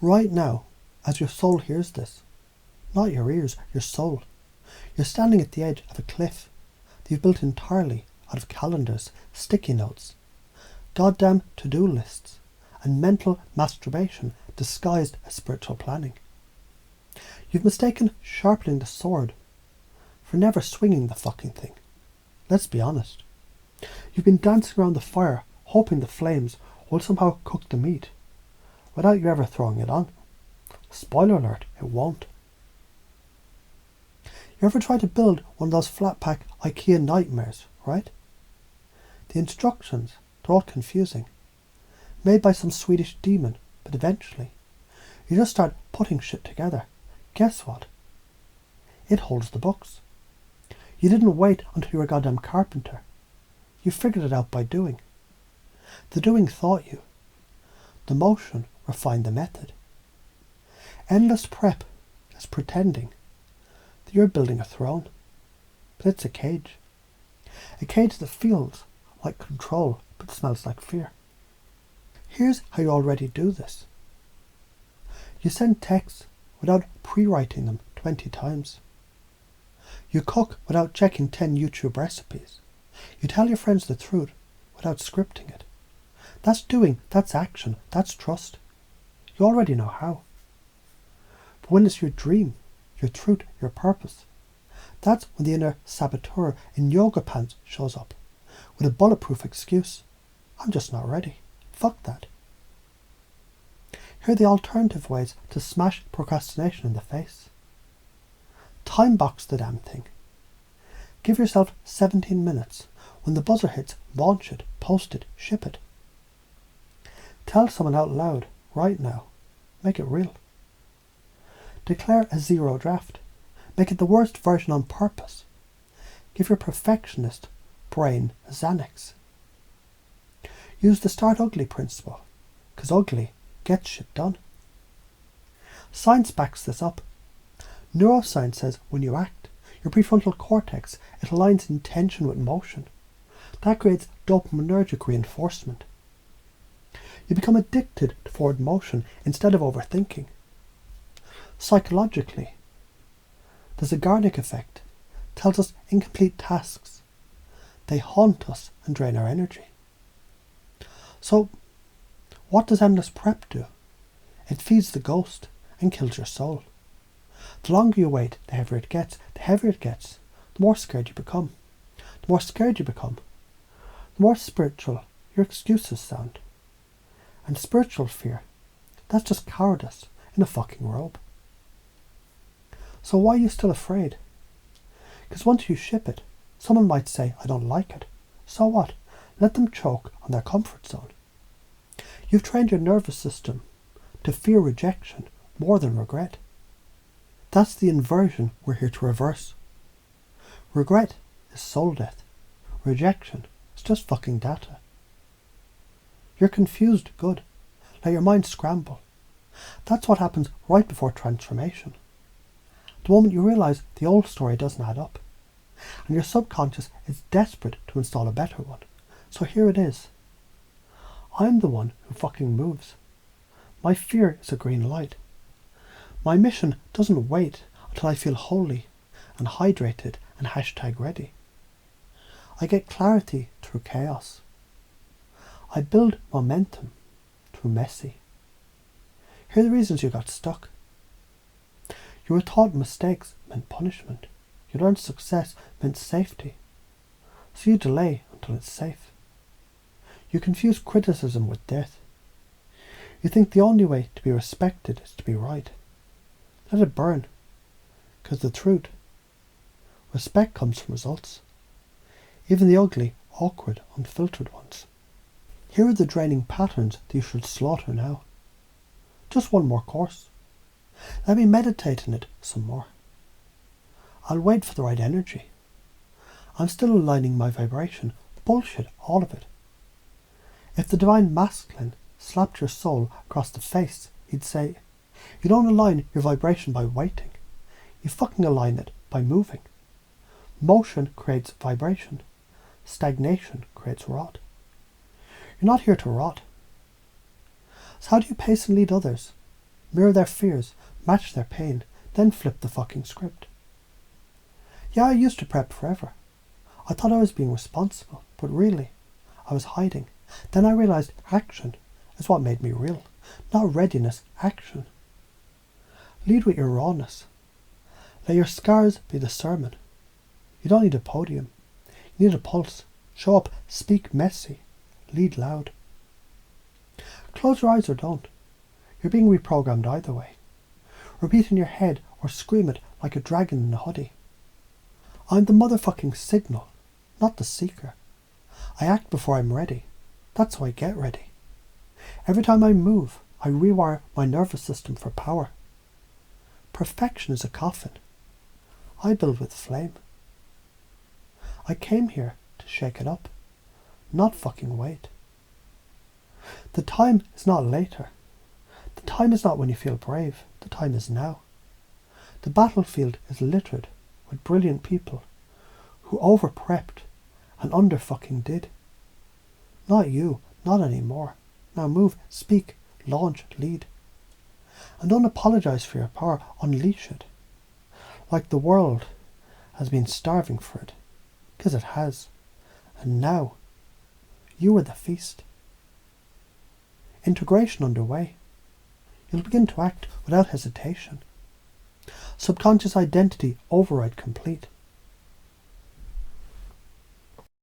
Right now, as your soul hears this, not your ears, your soul, you're standing at the edge of a cliff that you've built entirely out of calendars, sticky notes, goddamn to-do lists, and mental masturbation disguised as spiritual planning. You've mistaken sharpening the sword for never swinging the fucking thing. Let's be honest. You've been dancing around the fire, hoping the flames will somehow cook the meat, without you ever throwing it on. Spoiler alert, it won't. You ever try to build one of those flat-pack IKEA nightmares, right? The instructions, they're all confusing. Made by some Swedish demon, but eventually, you just start putting shit together. Guess what? It holds the books. You didn't wait until you were a goddamn carpenter. You figured it out by doing. The doing taught you. The motion refined the method. Endless prep is pretending that you're building a throne. But it's a cage. A cage that feels like control but smells like fear. Here's how you already do this. You send texts without pre-writing them 20 times. You cook without checking 10 YouTube recipes. You tell your friends the truth without scripting it. That's doing, that's action, that's trust. You already know how. But when it's your dream, your truth, your purpose, that's when the inner saboteur in yoga pants shows up with a bulletproof excuse. I'm just not ready. Fuck that. Here are the alternative ways to smash procrastination in the face. Time box the damn thing. Give yourself 17 minutes. When the buzzer hits, launch it, post it, ship it. Tell someone out loud, right now. Make it real. Declare a zero draft. Make it the worst version on purpose. Give your perfectionist brain a Xanax. Use the start ugly principle, because ugly gets shit done. Science backs this up. Neuroscience says when you act, your prefrontal cortex, it aligns intention with motion. That creates dopaminergic reinforcement. You become addicted to forward motion instead of overthinking. Psychologically, the Zeigarnik effect tells us incomplete tasks. They haunt us and drain our energy. So, what does endless prep do? It feeds the ghost and kills your soul. The longer you wait, the heavier it gets. The heavier it gets, the more scared you become. The more scared you become, the more spiritual your excuses sound. And spiritual fear, that's just cowardice in a fucking robe. So why are you still afraid? Because once you ship it, someone might say, I don't like it. So what? Let them choke on their comfort zone. You've trained your nervous system to fear rejection more than regret. That's the inversion we're here to reverse. Regret is soul death. Rejection is just fucking data. You're confused, good. Let your mind scramble. That's what happens right before transformation. The moment you realise the old story doesn't add up. And your subconscious is desperate to install a better one. So here it is. I'm the one who fucking moves. My fear is a green light. My mission doesn't wait until I feel holy and hydrated and #ready. I get clarity through chaos. I build momentum through messy. Here are the reasons you got stuck. You were taught mistakes meant punishment. You learned success meant safety. So you delay until it's safe. You confuse criticism with death. You think the only way to be respected is to be right. Let it burn. Because the truth, respect comes from results. Even the ugly, awkward, unfiltered ones. Here are the draining patterns that you should slaughter now. Just one more course. Let me meditate on it some more. I'll wait for the right energy. I'm still aligning my vibration. Bullshit, all of it. If the divine masculine slapped your soul across the face, he'd say, you don't align your vibration by waiting. You fucking align it by moving. Motion creates vibration. Stagnation creates rot. You're not here to rot. So how do you pace and lead others? mirror their fears, match their pain, then flip the fucking script. Yeah, I used to prep forever. I thought I was being responsible, but really, I was hiding. Then I realised action is what made me real. Not readiness, action. Lead with your rawness. Let your scars be the sermon. You don't need a podium. You need a pulse. Show up, speak messy, lead loud. Close your eyes or don't. You're being reprogrammed either way. Repeat in your head or scream it like a dragon in a hoodie. I'm the motherfucking signal, not the seeker. I act before I'm ready. That's how I get ready. Every time I move, I rewire my nervous system for power. Perfection is a coffin. I build with flame. I came here to shake it up, not fucking wait. The time is not later. The time is not when you feel brave. The time is now. The battlefield is littered with brilliant people who over-prepped and under-fucking did. Not you, not anymore. Now move, speak, launch, lead. And don't apologise for your power, unleash it. Like the world has been starving for it, because it has. And now, you are the feast. Integration underway. You'll begin to act without hesitation. Subconscious identity override complete.